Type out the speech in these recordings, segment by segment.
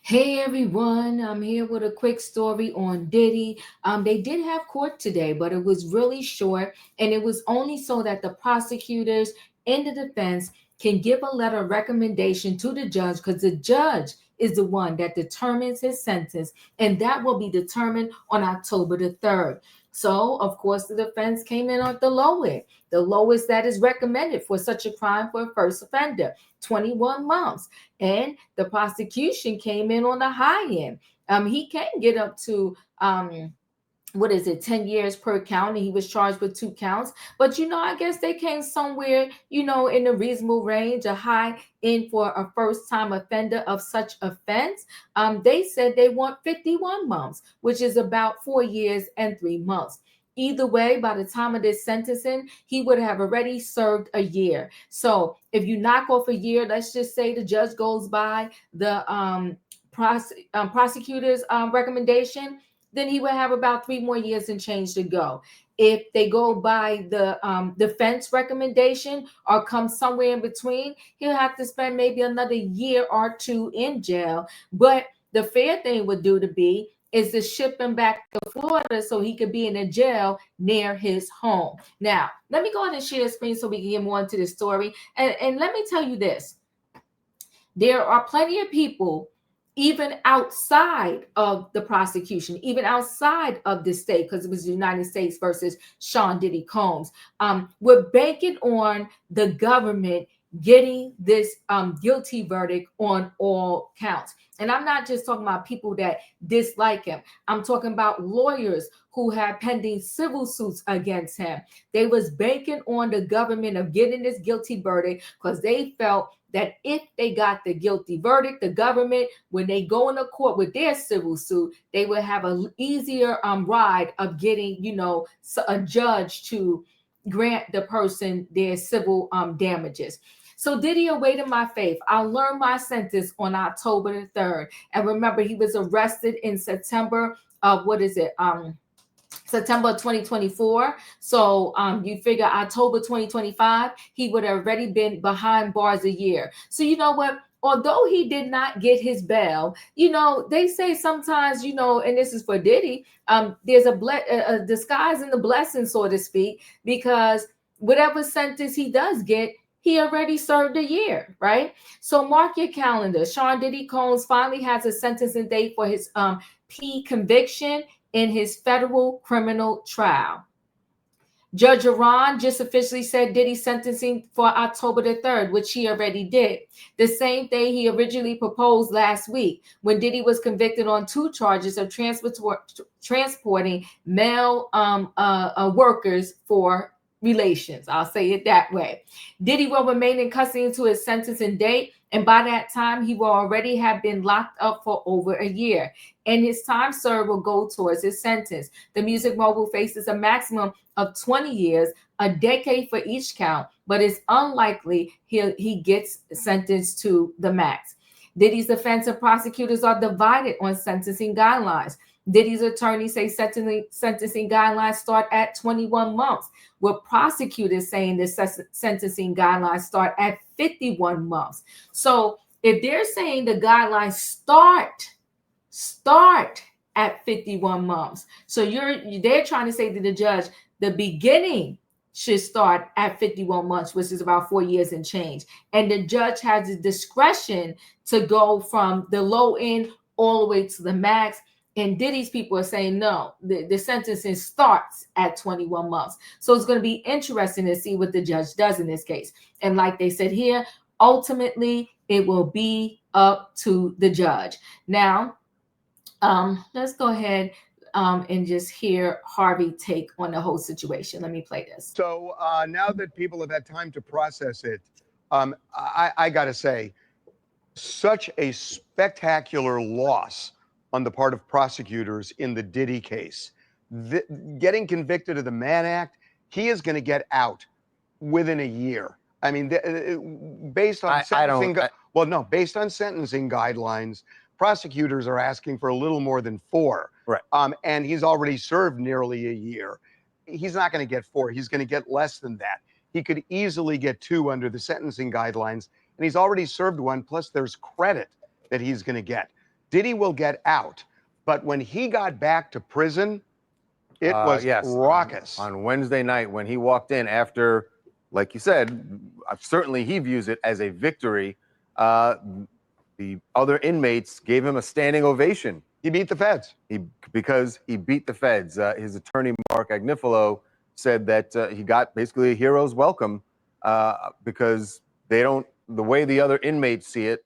Hey everyone, I'm here with a quick story on Diddy. They did have court today, but it was really short, and it was only so that the prosecutors and the defense can give a letter of recommendation to the judge because the judge is the one that determines his sentence, and that will be determined on October the 3rd. So, of course, the defense came in at the lowest that is recommended for such a crime for a first offender, 21 months. And the prosecution came in on the high end. He can get up to what is it, 10 years per count, and he was charged with 2 counts. But I guess they came somewhere, in a reasonable range, a high end for a first time offender of such offense. They said they want 51 months, which is about 4 years and 3 months. Either way, by the time of this sentencing, he would have already served a year. So if you knock off a year, let's just say the judge goes by the prosecutor's recommendation, then he would have about 3 more years and change to go. If they go by the defense recommendation or come somewhere in between, he'll have to spend maybe another year or two in jail. But the fair thing would do to be is to ship him back to Florida so he could be in a jail near his home. Now, let me go ahead and share the screen so we can get more into the story. And let me tell you this. There are plenty of people even outside of the prosecution, even outside of the state, because it was the United States versus Sean Diddy Combs, we're banking on the government getting this guilty verdict on all counts. And I'm not just talking about people that dislike him. I'm talking about lawyers who have pending civil suits against him. They was banking on the government of getting this guilty verdict because they felt that if they got the guilty verdict, the government, when they go into court with their civil suit, they would have an easier ride of getting, a judge to grant the person their civil damages. So Diddy awaited my faith. I learned my sentence on October the 3rd. And remember, he was arrested in September of September 2024. So you figure October 2025, he would have already been behind bars a year. So you know what? Although he did not get his bail, they say sometimes, and this is for Diddy, there's a disguise in the blessing, so to speak, because whatever sentence he does get, he already served a year, right? So mark your calendar. Sean Diddy Combs finally has a sentencing date for his P conviction in his federal criminal trial. Judge Iran just officially said Diddy's sentencing for October the 3rd, which he already did. The same thing he originally proposed last week when Diddy was convicted on 2 charges of transporting male workers for relations. I'll say it that way. Diddy will remain in custody until his sentencing date, and by that time, he will already have been locked up for over a year, and his time served will go towards his sentence. The music mogul faces a maximum of 20 years, a decade for each count, but it's unlikely he gets sentenced to the max. Diddy's defense and prosecutors are divided on sentencing guidelines. Diddy's attorneys say sentencing guidelines start at 21 months, with prosecutors saying the sentencing guidelines start at 51 months. So if they're saying the guidelines start at 51 months, so they're trying to say to the judge, the beginning should start at 51 months, which is about 4 years and change. And the judge has the discretion to go from the low end all the way to the max. And Diddy's people are saying, no, the sentencing starts at 21 months. So it's going to be interesting to see what the judge does in this case. And like they said here, ultimately, it will be up to the judge. Now, let's go ahead and just hear Harvey take on the whole situation. Let me play this. So now that people have had time to process it, I got to say, such a spectacular loss on the part of prosecutors in the Diddy case. Getting convicted of the Mann Act, he is going to get out within a year. I mean, based on based on sentencing guidelines, prosecutors are asking for a little more than 4. Right. And he's already served nearly a year. He's not going to get 4. He's going to get less than that. He could easily get 2 under the sentencing guidelines, and he's already served 1. Plus, there's credit that he's going to get. Diddy will get out. But when he got back to prison, it was yes, raucous. On Wednesday night when he walked in after, like you said, certainly he views it as a victory. The other inmates gave him a standing ovation. He beat the feds. Because he beat the feds. His attorney, Mark Agnifilo, said that he got basically a hero's welcome because they don't, the way the other inmates see it,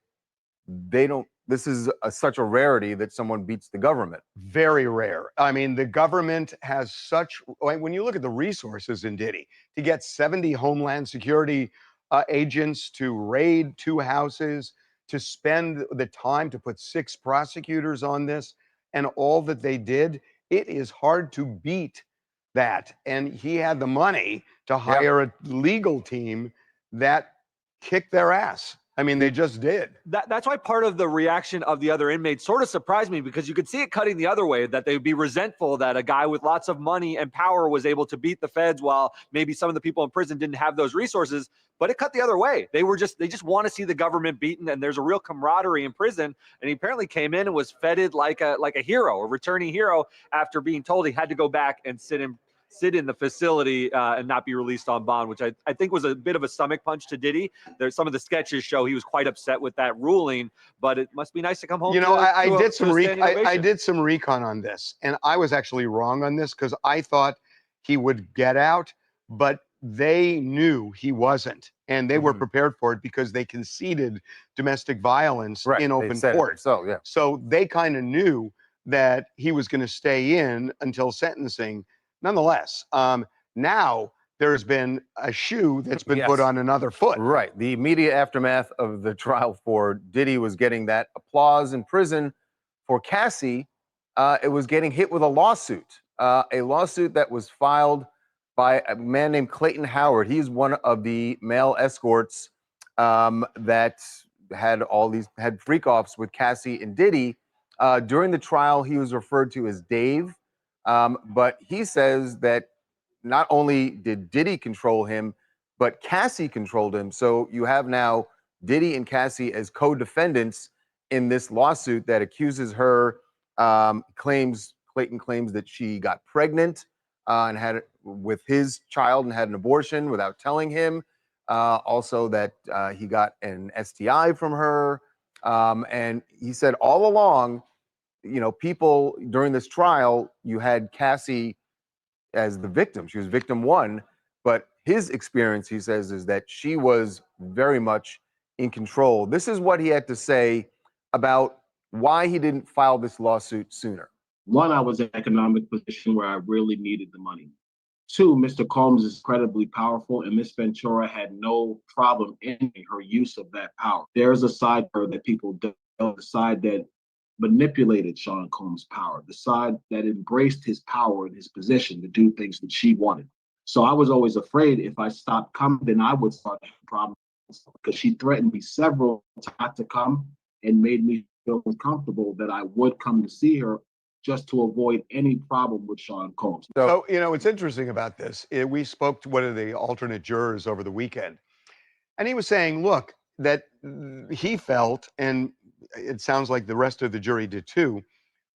they don't, this is such a rarity that someone beats the government. Very rare. I mean, the government has such, when you look at the resources in Diddy, to get 70 Homeland Security agents to raid 2 houses, to spend the time to put 6 prosecutors on this, and all that they did, it is hard to beat that. And he had the money to hire a legal team that kicked their ass. I mean, they just did. That's why part of the reaction of the other inmates sort of surprised me, because you could see it cutting the other way, that they would be resentful that a guy with lots of money and power was able to beat the feds while maybe some of the people in prison didn't have those resources. But it cut the other way. They just want to see the government beaten, and there's a real camaraderie in prison. And he apparently came in and was feted like a hero, a returning hero, after being told he had to go back and sit in the facility and not be released on bond, which I think was a bit of a stomach punch to Diddy. There's some of the sketches show he was quite upset with that ruling, but it must be nice to come home. You know, I did some recon on this, and I was actually wrong on this because I thought he would get out, but they knew he wasn't, and they were prepared for it because they conceded domestic violence in open court. So they kind of knew that he was going to stay in until sentencing. Nonetheless, now there's been a shoe that's been put on another foot. Right. The immediate aftermath of the trial for Diddy was getting that applause in prison. For Cassie, it was getting hit with a lawsuit that was filed by a man named Clayton Howard. He's one of the male escorts that had freak-offs with Cassie and Diddy. During the trial, he was referred to as Dave. But he says that not only did Diddy control him, but Cassie controlled him. So you have now Diddy and Cassie as co-defendants in this lawsuit that accuses her, Clayton claims that she got pregnant and had it with his child and had an abortion without telling him. Also that he got an STI from her. And he said all along, you know, people during this trial, you had Cassie as the victim. She was victim 1, but his experience, he says, is that she was very much in control. This is what he had to say about why he didn't file this lawsuit sooner. 1, I was in an economic position where I really needed the money. 2, Mr. Combs is incredibly powerful, and Miss Ventura had no problem in her use of that power. There's a side to her that people don't know, the side that manipulated Sean Combs' power, the side that embraced his power and his position to do things that she wanted. So I was always afraid if I stopped coming, then I would start to have problems, because she threatened me several times to come and made me feel uncomfortable that I would come to see her just to avoid any problem with Sean Combs. So, you know, what's interesting about this, we spoke to one of the alternate jurors over the weekend, and he was saying, look, that he felt, and it sounds like the rest of the jury did too,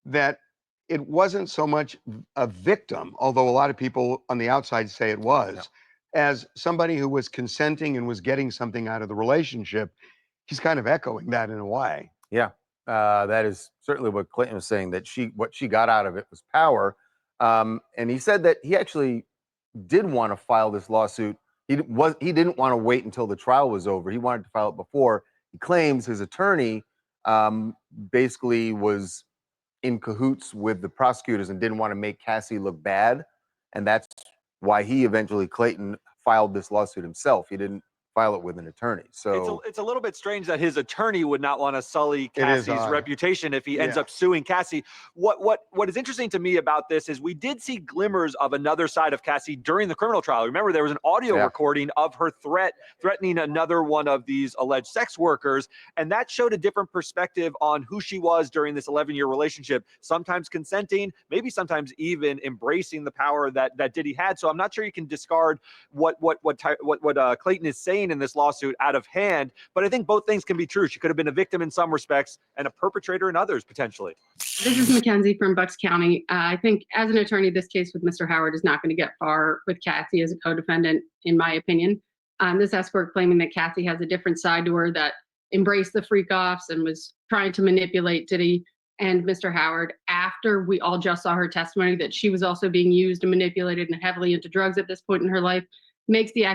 that it wasn't so much a victim, although a lot of people on the outside say it was, as somebody who was consenting and was getting something out of the relationship. He's kind of echoing that in a way. Yeah, that is certainly what Clayton was saying, that what she got out of it was power. And he said that he actually did want to file this lawsuit. He didn't want to wait until the trial was over. He wanted to file it before. He claims his attorney basically was in cahoots with the prosecutors and didn't want to make Cassie look bad. And that's why Clayton filed this lawsuit himself. He didn't file it with an attorney. So it's a little bit strange that his attorney would not want to sully Cassie's reputation if he ends up suing Cassie. What is interesting to me about this is we did see glimmers of another side of Cassie during the criminal trial. Remember, there was an audio recording of her threatening another one of these alleged sex workers, and that showed a different perspective on who she was during this 11-year relationship, sometimes consenting, maybe sometimes even embracing the power that Diddy had. So I'm not sure you can discard what Clayton is saying insane in this lawsuit, out of hand. But I think both things can be true. She could have been a victim in some respects and a perpetrator in others, potentially. This is Mackenzie from Bucks County. I think as an attorney, this case with Mr. Howard is not going to get far with Cassie as a co-defendant, in my opinion. This escort claiming that Cassie has a different side to her, that embraced the freak-offs and was trying to manipulate Diddy and Mr. Howard after we all just saw her testimony that she was also being used and manipulated and heavily into drugs at this point in her life, makes the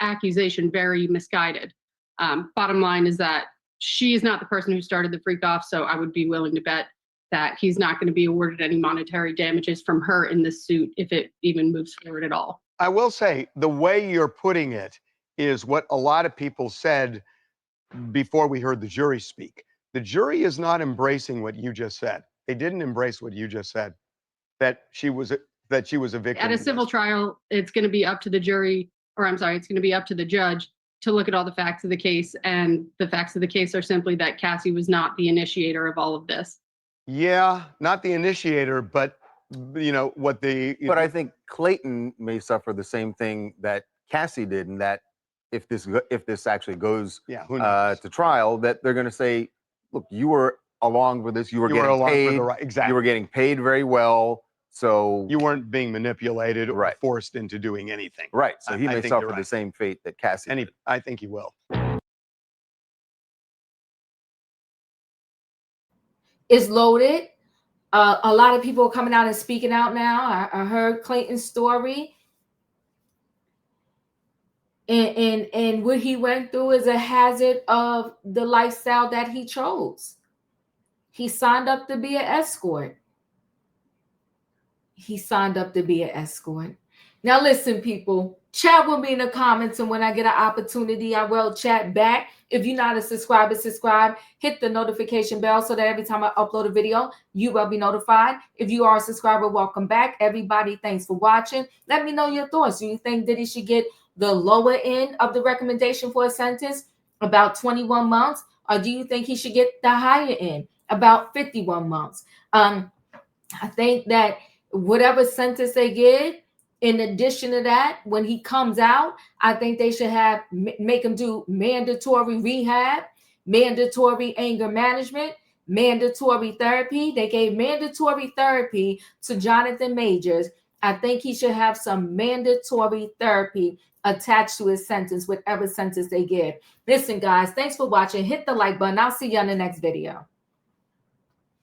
accusation very misguided. Bottom line is that she is not the person who started the freak-off, so I would be willing to bet that he's not going to be awarded any monetary damages from her in this suit if it even moves forward at all. I will say the way you're putting it is what a lot of people said before we heard the jury speak. The jury is not embracing what you just said. They didn't embrace what you just said, that she was a victim. At a civil trial, it's going to be up to the jury, or I'm sorry, it's going to be up to the judge to look at all the facts of the case. And the facts of the case are simply that Cassie was not the initiator of all of this. Yeah, not the initiator, but you know what the. But I think Clayton may suffer the same thing that Cassie did, in that if this actually goes to trial, that they're going to say, look, you were along with this, you were getting paid, exactly. You were getting paid very well, so you weren't being manipulated or forced into doing anything. Right. So he may suffer the same fate that Cassie did. I think he will. It's loaded. A lot of people are coming out and speaking out now. I heard Clayton's story. And what he went through is a hazard of the lifestyle that he chose. He signed up to be an escort. Now listen, people, chat with me in the comments, and when I get an opportunity, I will chat back. If you're not a subscriber, subscribe. Hit the notification bell so that every time I upload a video, you will be notified. If you are a subscriber, welcome back. Everybody, thanks for watching. Let me know your thoughts. Do you think Diddy should get the lower end of the recommendation for a sentence, about 21 months? Or do you think he should get the higher end, about 51 months? I think that whatever sentence they give, in addition to that, when he comes out, I think they should make him do mandatory rehab, mandatory anger management, mandatory therapy. They gave mandatory therapy to Jonathan Majors. I think he should have some mandatory therapy attached to his sentence, whatever sentence they give. Listen, guys, thanks for watching. Hit the like button. I'll see you on the next video.